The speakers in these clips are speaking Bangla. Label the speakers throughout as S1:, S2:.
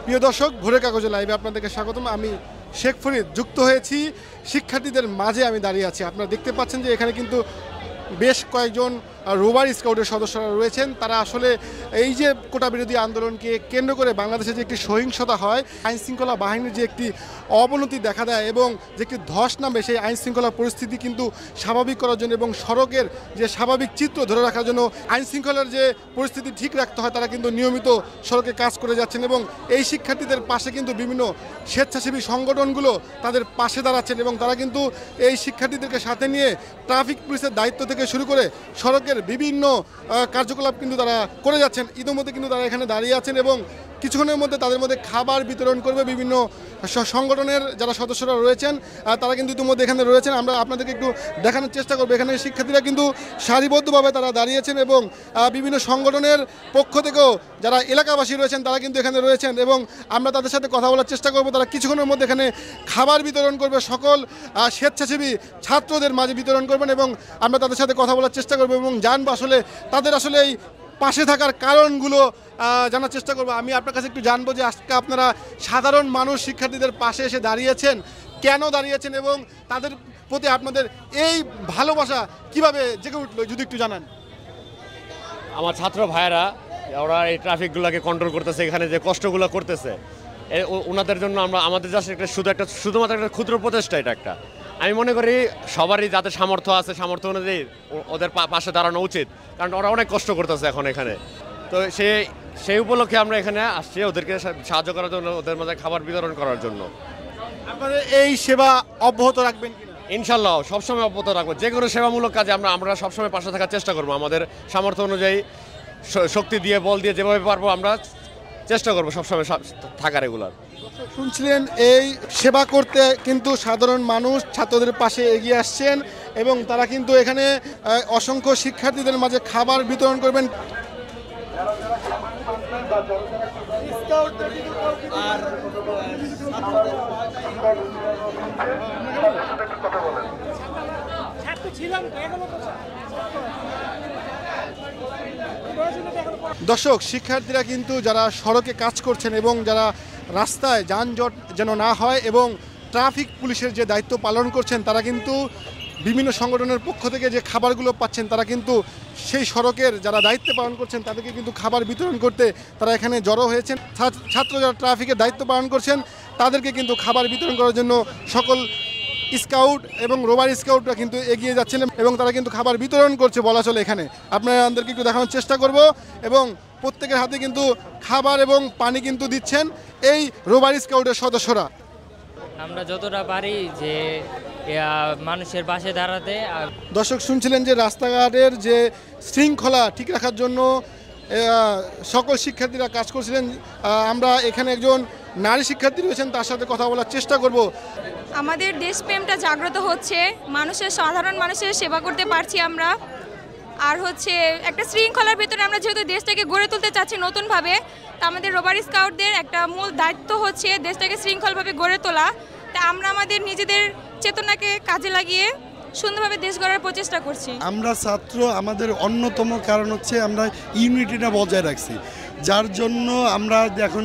S1: প্রিয় দর্শক, ভোরের কাগজে লাইভে আপনাদেরকে স্বাগতম। আমি শেখ ফরিদ যুক্ত হয়েছি শিক্ষার্থীদের মাঝে। আমি দাঁড়িয়ে আছি, আপনারা দেখতে পাচ্ছেন যে এখানে কিন্তু বেশ কয়েকজন রোভার স্কাউটের সদস্যরা রয়েছেন। তারা আসলে এই যে কোটা বিরোধী আন্দোলনকে কেন্দ্র করে বাংলাদেশে যে একটি সহিংসতা হয়, আইনশৃঙ্খলা বাহিনীর যে একটি অবনতি দেখা দেয় এবং যে একটি ধস নামে, সেই আইনশৃঙ্খলা পরিস্থিতি কিন্তু স্বাভাবিক করার জন্য এবং সড়কের যে স্বাভাবিক চিত্র ধরে রাখার জন্য আইনশৃঙ্খলার যে পরিস্থিতি ঠিক রাখতে হয়, তারা কিন্তু নিয়মিত সড়কে কাজ করে যাচ্ছেন এবং এই শিক্ষার্থীদের পাশে কিন্তু বিভিন্ন স্বেচ্ছাসেবী সংগঠনগুলো তাদের পাশে দাঁড়াচ্ছেন এবং তারা কিন্তু এই শিক্ষার্থীদেরকে সাথে নিয়ে ট্রাফিক পুলিশের দায়িত্ব থেকে শুরু করে সড়কের বিভিন্ন কার্যকলাপ কিন্তু তারা করে যাচ্ছেন। ইতিমধ্যে কিন্তু তারা এখানে দাঁড়িয়ে আছেন এবং কিছুক্ষণের মধ্যে তাদের মধ্যে খাবার বিতরণ করবে বিভিন্ন সংগঠনের যারা সদস্যরা রয়েছেন, তারা কিন্তু ইতিমধ্যে এখানে রয়েছেন। আমরা আপনাদেরকে একটু দেখানোর চেষ্টা করবো। এখানে শিক্ষার্থীরা কিন্তু সারিবদ্ধভাবে তারা দাঁড়িয়েছেন এবং বিভিন্ন সংগঠনের পক্ষ থেকেও যারা এলাকাবাসী রয়েছেন তারা কিন্তু এখানে রয়েছেন এবং আমরা তাদের সাথে কথা বলার চেষ্টা করবো। তারা কিছুক্ষণের মধ্যে এখানে খাবার বিতরণ করবে, সকল স্বেচ্ছাসেবী ছাত্রদের মাঝে বিতরণ করবেন এবং আমরা তাদের সাথে কথা বলার চেষ্টা করবো এবং জানবো আসলে তাদের আসলে এই পাশে থাকার কারণগুলো জানার চেষ্টা করবো। আমি আপনার কাছে একটু জানবো যে আজকে আপনারা সাধারণ মানুষ শিক্ষার্থীদের পাশে এসে দাঁড়িয়েছেন, কেন দাঁড়িয়েছেন এবং তাদের প্রতি আপনাদের এই ভালোবাসা কিভাবে জেগে উঠলো যদি একটু জানান।
S2: আমার ছাত্র ভাইয়েরা ওরা এই ট্রাফিকগুলোকে কন্ট্রোল করতেছে, এখানে যে কষ্টগুলো করতেছে ওনাদের জন্য আমরা আমাদের জাস্ট শুধুমাত্র একটা ক্ষুদ্র প্রচেষ্টা। এটা একটা আমি মনে করি সবারই যাদের সামর্থ্য আছে সামর্থ্য অনুযায়ী ওদের পাশে দাঁড়ানো উচিত, কারণ ওরা অনেক কষ্ট করতেছে এখন এখানে। তো সেই উপলক্ষে আমরা এখানে আসছি ওদেরকে সাহায্য করার জন্য, ওদের মধ্যে খাবার বিতরণ করার জন্য।
S1: আপনাদের এই সেবা অব্যাহত রাখবেন কিনা?
S2: ইনশাল্লাহ সবসময় অব্যাহত রাখবো। যে কোনো সেবামূলক কাজে আমরা সবসময় পাশে থাকার চেষ্টা করবো। আমাদের সামর্থ্য অনুযায়ী শক্তি দিয়ে বল দিয়ে যেভাবে পারবো আমরা চেষ্টা করবো সবসময় থাকার রেগুলার।
S1: শুনছিলেন এই সেবা করতে কিন্তু সাধারণ মানুষ ছাত্রদের পাশে এগিয়ে আসছেন এবং তারা কিন্তু এখানে অসংখ্য শিক্ষার্থীদের মাঝে খাবার বিতরণ করবেন। দর্শক, শিক্ষার্থীরা কিন্তু যারা সড়কে কাজ করছেন এবং যারা রাস্তায় যানজট যেন না হয় এবং ট্রাফিক পুলিশের যে দায়িত্ব পালন করছেন, তারা কিন্তু বিভিন্ন সংগঠনের পক্ষ থেকে যে খাবারগুলো পাচ্ছেন, তারা কিন্তু সেই সড়কের যারা দায়িত্ব পালন করছেন তাদেরকে কিন্তু খাবার বিতরণ করতে তারা এখানে জড়ো হয়েছেন। ছাত্র যারা ট্রাফিকের দায়িত্ব পালন করছেন তাদেরকে কিন্তু খাবার বিতরণ করার জন্য সকল স্কাউট এবং রোভার স্কাউটরা কিন্তু এগিয়ে যাচ্ছেন এবং তারা কিন্তু খাবার বিতরণ করছে বলা চলে। এখানে আপনাদেরকে একটু দেখানোর চেষ্টা করব এবং প্রত্যেকের হাতে কিন্তু খাবার এবং পানি কিন্তু দিচ্ছেন এই রোভার স্কাউটের সদস্যরা।
S3: আমরা যতটা পারি যে মানুষের পাশে দাঁড়াতে।
S1: দর্শক, শুনছিলেন যে রাস্তাঘাটের যে শৃঙ্খলা ঠিক রাখার জন্য সকল শিক্ষার্থীরা কাজ করছিলেন। আমরা এখানে একজন নারী শিক্ষার্থী রয়েছেন, তার সাথে কথা বলার চেষ্টা করব।
S4: আমাদের দেশপ্রেমটা জাগ্রত হচ্ছে, সাধারণ মানুষের সেবা করতে পারছি আমরা। আর হচ্ছে একটা শৃঙ্খলার ভিতরে আমরা যেহেতু দেশটাকে গড়ে তুলতে চাচ্ছি নতুনভাবে, তা আমাদের রোভার স্কাউটদের একটা মূল দায়িত্ব হচ্ছে দেশটাকে শৃঙ্খলভাবে গড়ে তোলা। তা আমরা আমাদের নিজেদের চেতনাকে কাজে লাগিয়ে সুন্দরভাবে দেশ গড়ার প্রচেষ্টা করছি।
S5: আমরা ছাত্র, আমাদের অন্যতম কারণ হচ্ছে আমরা ইউনিটিটা বজায় রাখছি, যার জন্য আমরা এখন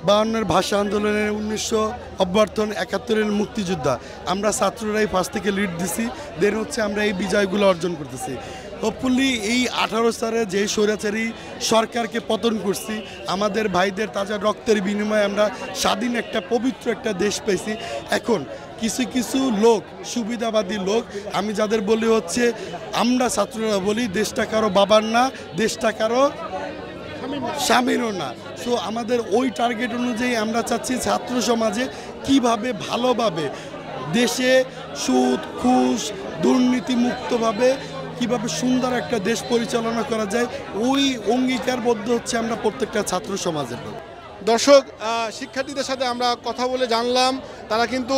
S5: 52-এর ভাষা আন্দোলনের 1900 অভ্যর্থন, 71-এর মুক্তিযোদ্ধা আমরা ছাত্ররাই পাশ থেকে লিড দিছি, দেন হচ্ছে আমরা এই বিজয়গুলো অর্জন করতেছি। হোপফুলি এই 18 সালে যে স্বৈরাচারী সরকারকে পতন করছি, আমাদের ভাইদের তাজা রক্তের বিনিময়ে আমরা স্বাধীন একটা পবিত্র একটা দেশ পেয়েছি। এখন কিছু কিছু লোক, সুবিধাবাদী লোক, আমি যাদের বলি হচ্ছে আমরা ছাত্ররা বলি দেশটা কারো বাবার না, দেশটা কারো স্বামীরও না। সো আমাদের ওই টার্গেট অনুযায়ী আমরা চাচ্ছি ছাত্র সমাজে কিভাবে ভালোভাবে দেশে সুদ ঘুষ দুর্নীতিমুক্তভাবে কিভাবে সুন্দর একটা দেশ পরিচালনা করা যায়, ওই অঙ্গীকারবদ্ধ হচ্ছে আমরা প্রত্যেকটা ছাত্র সমাজের।
S1: দর্শক, শিক্ষার্থীদের সাথে আমরা কথা বলে জানলাম তারা কিন্তু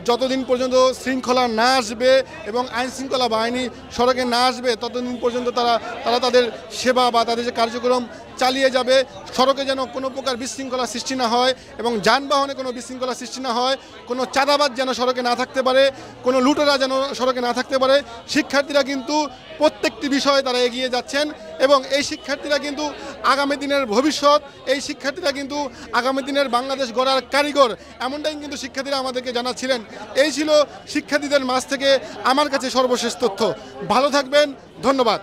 S1: যতদিন পর্যন্ত শৃঙ্খলা না আসবে এবং আইন শৃঙ্খলা বাহিনী সড়কে না আসবে ততদিন পর্যন্ত তারা তাদের সেবা বা তাদের যে কার্যক্রম চালিয়ে যাবে। সড়কে যেন কোনো প্রকার বিশৃঙ্খলা সৃষ্টি না হয় এবং যানবাহনে কোনো বিশৃঙ্খলা সৃষ্টি না হয়, কোনো চাঁদাবাজ যেন সড়কে না থাকতে পারে, কোনো লুটেরা যেন সড়কে না থাকতে পারে। শিক্ষার্থীরা কিন্তু প্রত্যেকটি বিষয়ে তারা এগিয়ে যাচ্ছেন এবং এই শিক্ষার্থীরা কিন্তু আগামী দিনের ভবিষ্যৎ, এই শিক্ষার্থীরা কিন্তু আগামী দিনের বাংলাদেশ গড়ার কারিগর, এমনটাই কিন্তু শিক্ষার্থীরা আমাদেরকে জানাচ্ছিলেন। এই ছিল শিক্ষার্থীদের মাঝ থেকে আমার কাছে সর্বশেষ তথ্য। ভালো থাকবেন, ধন্যবাদ।